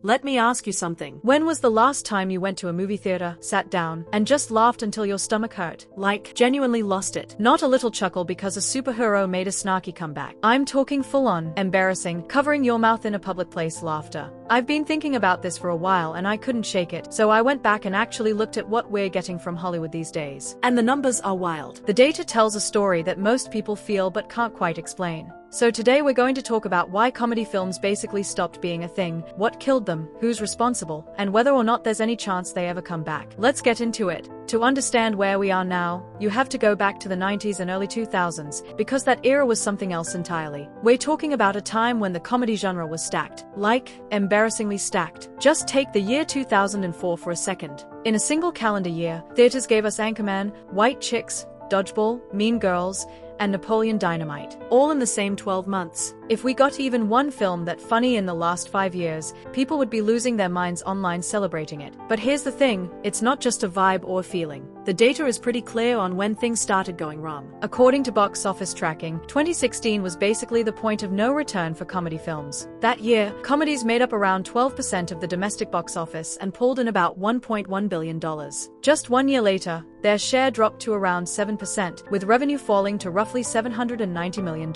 let me ask you something. When was the last time you went to a movie theater, sat down, and just laughed until your stomach hurt? Like, genuinely lost it. Not a little chuckle because a superhero made a snarky comeback. I'm talking full-on, embarrassing, covering your mouth in a public place laughter. I've been thinking about this for a while and I couldn't shake it, so I went back and actually looked at what we're getting from Hollywood these days. And the numbers are wild. The data tells a story that most people feel but can't quite explain. So today we're going to talk about why comedy films basically stopped being a thing, what killed them, who's responsible, and whether or not there's any chance they ever come back. Let's get into it. To understand where we are now, you have to go back to the 90s and early 2000s, because that era was something else entirely. We're talking about a time when the comedy genre was stacked. Like, embarrassingly stacked. Just take the year 2004 for a second. In a single calendar year, theaters gave us Anchorman, White Chicks, Dodgeball, Mean Girls, and Napoleon Dynamite, all in the same 12 months. If we got even one film that funny in the last 5 years, people would be losing their minds online celebrating it. But here's the thing, it's not just a vibe or a feeling. The data is pretty clear on when things started going wrong. According to box office tracking, 2016 was basically the point of no return for comedy films. That year, comedies made up around 12% of the domestic box office and pulled in about $1.1 billion. Just 1 year later, their share dropped to around 7%, with revenue falling to roughly $790 million.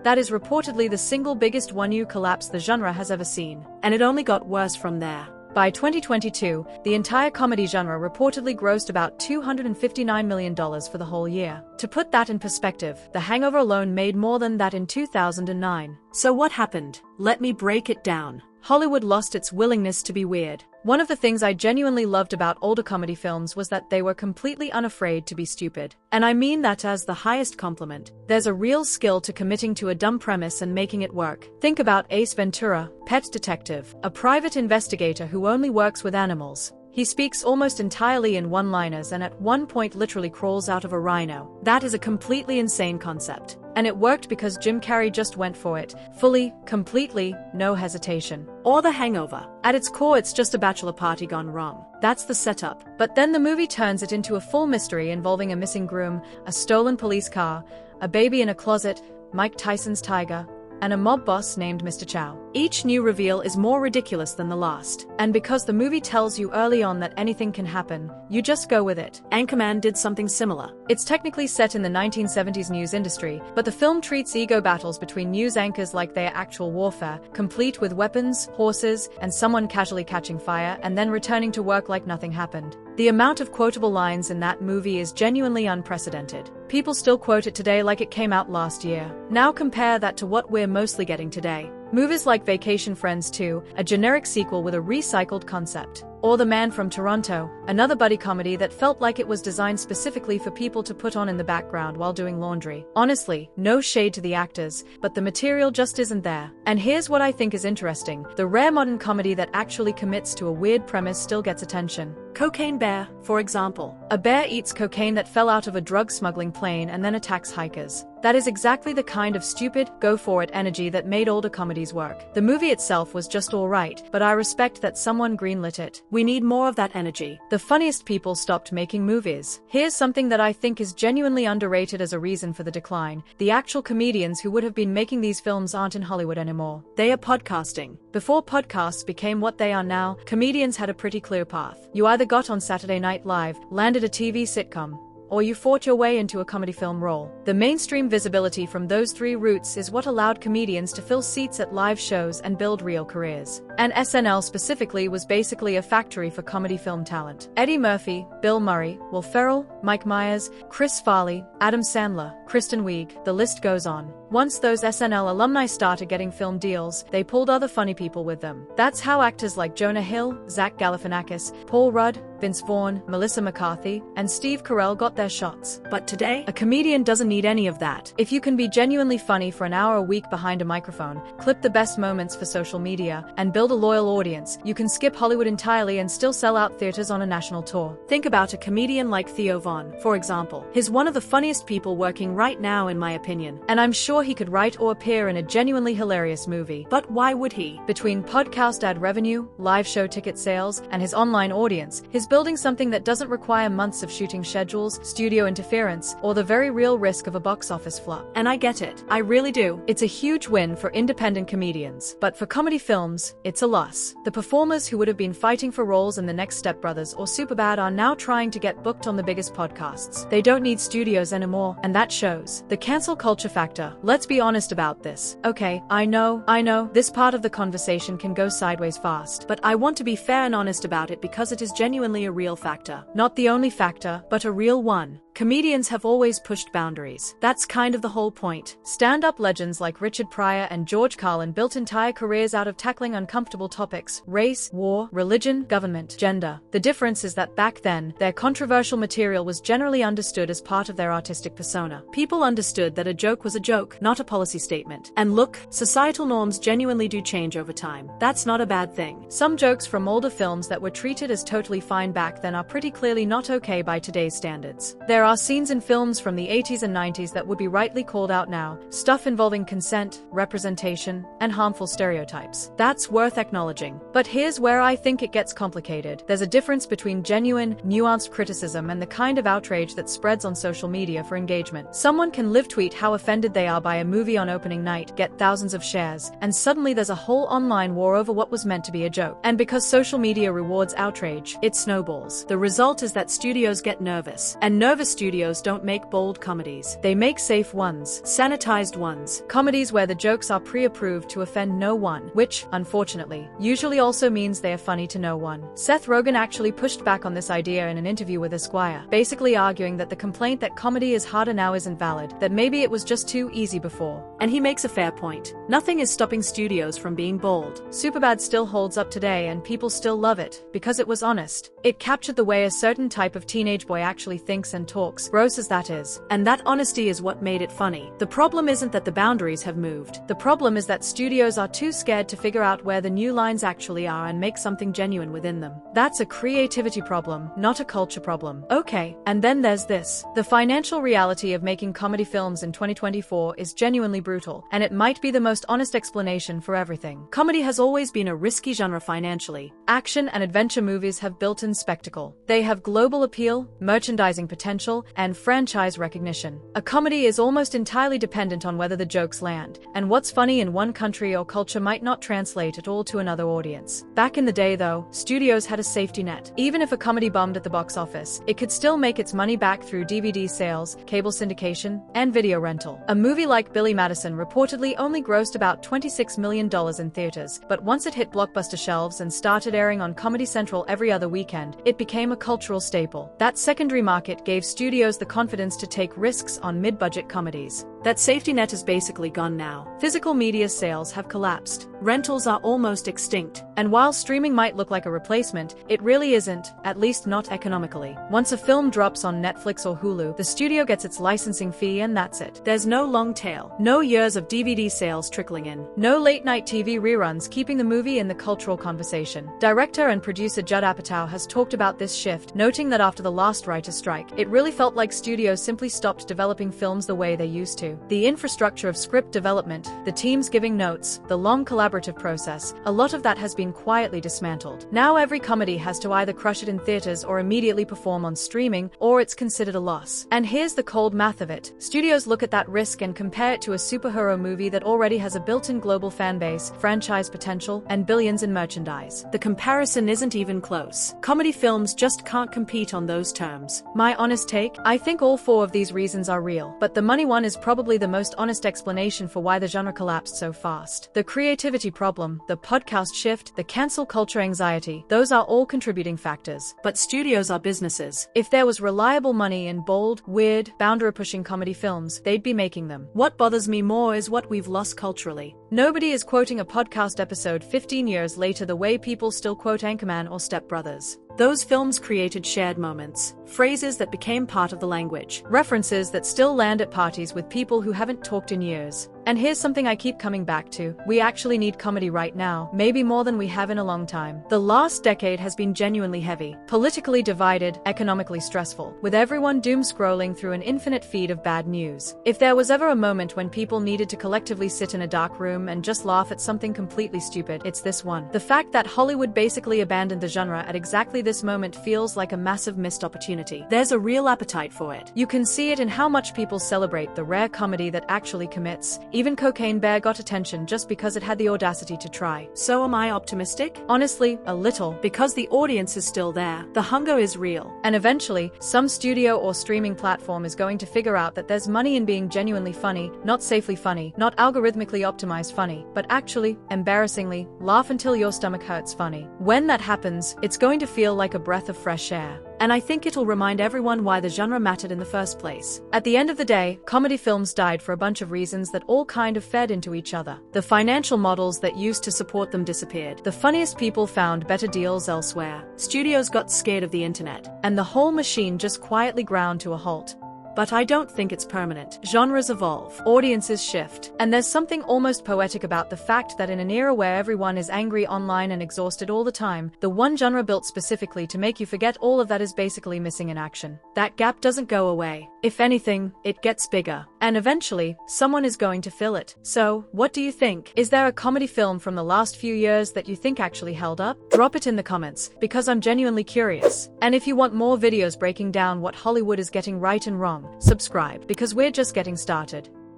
That is reportedly the single biggest one-year collapse the genre has ever seen. And it only got worse from there. By 2022, the entire comedy genre reportedly grossed about $259 million for the whole year. To put that in perspective, The Hangover alone made more than that in 2009. So what happened? Let me break it down. Hollywood lost its willingness to be weird. One of the things I genuinely loved about older comedy films was that they were completely unafraid to be stupid. And I mean that as the highest compliment. There's a real skill to committing to a dumb premise and making it work. Think about Ace Ventura, Pet Detective, a private investigator who only works with animals. He speaks almost entirely in one-liners and at one point literally crawls out of a rhino. That is a completely insane concept. And it worked because Jim Carrey just went for it, fully, completely, no hesitation. Or The Hangover. At its core, it's just a bachelor party gone wrong. That's the setup. But then the movie turns it into a full mystery involving a missing groom, a stolen police car, a baby in a closet, Mike Tyson's tiger, and a mob boss named Mr. Chow. Each new reveal is more ridiculous than the last. And because the movie tells you early on that anything can happen, you just go with it. Anchorman did something similar. It's technically set in the 1970s news industry, but the film treats ego battles between news anchors like they are actual warfare, complete with weapons, horses, and someone casually catching fire and then returning to work like nothing happened. The amount of quotable lines in that movie is genuinely unprecedented. People still quote it today like it came out last year. Now compare that to what we're mostly getting today. Movies like Vacation Friends 2, a generic sequel with a recycled concept. Or The Man from Toronto, another buddy comedy that felt like it was designed specifically for people to put on in the background while doing laundry. Honestly, no shade to the actors, but the material just isn't there. And here's what I think is interesting. The rare modern comedy that actually commits to a weird premise still gets attention. Cocaine Bear, for example. A bear eats cocaine that fell out of a drug smuggling plane and then attacks hikers. That is exactly the kind of stupid, go-for-it energy that made older comedies work. The movie itself was just alright, but I respect that someone greenlit it. We need more of that energy. The funniest people stopped making movies. Here's something that I think is genuinely underrated as a reason for the decline. The actual comedians who would have been making these films aren't in Hollywood anymore. They are podcasting. Before podcasts became what they are now, comedians had a pretty clear path. You either got on Saturday Night Live, landed a TV sitcom, or you fought your way into a comedy film role. The mainstream visibility from those three routes is what allowed comedians to fill seats at live shows and build real careers. And SNL specifically was basically a factory for comedy film talent. Eddie Murphy, Bill Murray, Will Ferrell, Mike Myers, Chris Farley, Adam Sandler, Kristen Wiig, the list goes on. Once those SNL alumni started getting film deals, they pulled other funny people with them. That's how actors like Jonah Hill, Zach Galifianakis, Paul Rudd, Vince Vaughn, Melissa McCarthy, and Steve Carell got their shots. But today, a comedian doesn't need any of that. If you can be genuinely funny for an hour a week behind a microphone, clip the best moments for social media, and build a loyal audience, you can skip Hollywood entirely and still sell out theaters on a national tour. Think about a comedian like Theo Von, for example. He's one of the funniest people working right now in my opinion. And I'm sure sure he could write or appear in a genuinely hilarious movie. But why would he? Between podcast ad revenue, live show ticket sales, and his online audience, he's building something that doesn't require months of shooting schedules, studio interference, or the very real risk of a box office flop. And I get it. I really do. It's a huge win for independent comedians. But for comedy films, it's a loss. The performers who would have been fighting for roles in the next Step Brothers or Superbad are now trying to get booked on the biggest podcasts. They don't need studios anymore, and that shows. The cancel culture factor. Let's be honest about this. Okay, I know, this part of the conversation can go sideways fast. But I want to be fair and honest about it because it is genuinely a real factor. Not the only factor, but a real one. Comedians have always pushed boundaries. That's kind of the whole point. Stand-up legends like Richard Pryor and George Carlin built entire careers out of tackling uncomfortable topics: race, war, religion, government, gender. The difference is that back then, their controversial material was generally understood as part of their artistic persona. People understood that a joke was a joke, not a policy statement. And look, societal norms genuinely do change over time. That's not a bad thing. Some jokes from older films that were treated as totally fine back then are pretty clearly not okay by today's standards. There are scenes in films from the 80s and 90s that would be rightly called out now, stuff involving consent, representation, and harmful stereotypes. That's worth acknowledging. But here's where I think it gets complicated. There's a difference between genuine, nuanced criticism and the kind of outrage that spreads on social media for engagement. Someone can live tweet how offended they are by a movie on opening night, get thousands of shares, and suddenly there's a whole online war over what was meant to be a joke. And because social media rewards outrage, it snowballs. The result is that studios get nervous. And nervous studios don't make bold comedies. They make safe ones. Sanitized ones. Comedies where the jokes are pre-approved to offend no one, which, unfortunately, usually also means they are funny to no one. Seth Rogen actually pushed back on this idea in an interview with Esquire, basically arguing that the complaint that comedy is harder now isn't valid, that maybe it was just too easy before. And he makes a fair point. Nothing is stopping studios from being bold. Superbad still holds up today and people still love it, because it was honest. It captured the way a certain type of teenage boy actually thinks and talks, gross as that is. And that honesty is what made it funny. The problem isn't that the boundaries have moved. The problem is that studios are too scared to figure out where the new lines actually are and make something genuine within them. That's a creativity problem, not a culture problem. Okay, and then there's this. The financial reality of making comedy films in 2024 is genuinely brutal, and it might be the most honest explanation for everything. Comedy has always been a risky genre financially. Action and adventure movies have built-in spectacle. They have global appeal, merchandising potential, and franchise recognition. A comedy is almost entirely dependent on whether the jokes land, and what's funny in one country or culture might not translate at all to another audience. Back in the day though, studios had a safety net. Even if a comedy bombed at the box office, it could still make its money back through DVD sales, cable syndication, and video rental. A movie like Billy Madison reportedly only grossed about $26 million in theaters, but once it hit blockbuster shelves and started airing on Comedy Central every other weekend, it became a cultural staple. That secondary market gave studios the confidence to take risks on mid-budget comedies. That safety net is basically gone now. Physical media sales have collapsed. Rentals are almost extinct. And while streaming might look like a replacement, it really isn't, at least not economically. Once a film drops on Netflix or Hulu, the studio gets its licensing fee and that's it. There's no long tail. No years of DVD sales trickling in. No late-night TV reruns keeping the movie in the cultural conversation. Director and producer Judd Apatow has talked about this shift, noting that after the last writer's strike, it really felt like studios simply stopped developing films the way they used to. The infrastructure of script development, the teams giving notes, the long collaborative process, a lot of that has been quietly dismantled. Now every comedy has to either crush it in theaters or immediately perform on streaming, or it's considered a loss. And here's the cold math of it. Studios look at that risk and compare it to a superhero movie that already has a built-in global fan base, franchise potential, and billions in merchandise. The comparison isn't even close. Comedy films just can't compete on those terms. My honest take? I think all four of these reasons are real, but the money one is probably the most honest explanation for why the genre collapsed so fast. The creativity problem, the podcast shift, the cancel culture anxiety, those are all contributing factors. But studios are businesses. If there was reliable money in bold, weird, boundary-pushing comedy films, they'd be making them. What bothers me more is what we've lost culturally. Nobody is quoting a podcast episode 15 years later the way people still quote Anchorman or Step Brothers. Those films created shared moments, phrases that became part of the language, references that still land at parties with people who haven't talked in years. And here's something I keep coming back to. We actually need comedy right now, maybe more than we have in a long time. The last decade has been genuinely heavy, politically divided, economically stressful, with everyone doom scrolling through an infinite feed of bad news. If there was ever a moment when people needed to collectively sit in a dark room and just laugh at something completely stupid, it's this one. The fact that Hollywood basically abandoned the genre at exactly this moment feels like a massive missed opportunity. There's a real appetite for it. You can see it in how much people celebrate the rare comedy that actually commits. Even Cocaine Bear got attention just because it had the audacity to try. So am I optimistic? Honestly, a little. Because the audience is still there. The hunger is real. And eventually, some studio or streaming platform is going to figure out that there's money in being genuinely funny, not safely funny, not algorithmically optimized funny, but actually, embarrassingly, laugh until your stomach hurts funny. When that happens, it's going to feel like a breath of fresh air. And I think it'll remind everyone why the genre mattered in the first place. At the end of the day, comedy films died for a bunch of reasons that all kind of fed into each other. The financial models that used to support them disappeared. The funniest people found better deals elsewhere. Studios got scared of the internet. And the whole machine just quietly ground to a halt. But I don't think it's permanent. Genres evolve. Audiences shift. And there's something almost poetic about the fact that in an era where everyone is angry online and exhausted all the time, the one genre built specifically to make you forget all of that is basically missing in action. That gap doesn't go away. If anything, it gets bigger. And eventually, someone is going to fill it. So, what do you think? Is there a comedy film from the last few years that you think actually held up? Drop it in the comments, because I'm genuinely curious. And if you want more videos breaking down what Hollywood is getting right and wrong, subscribe, because we're just getting started.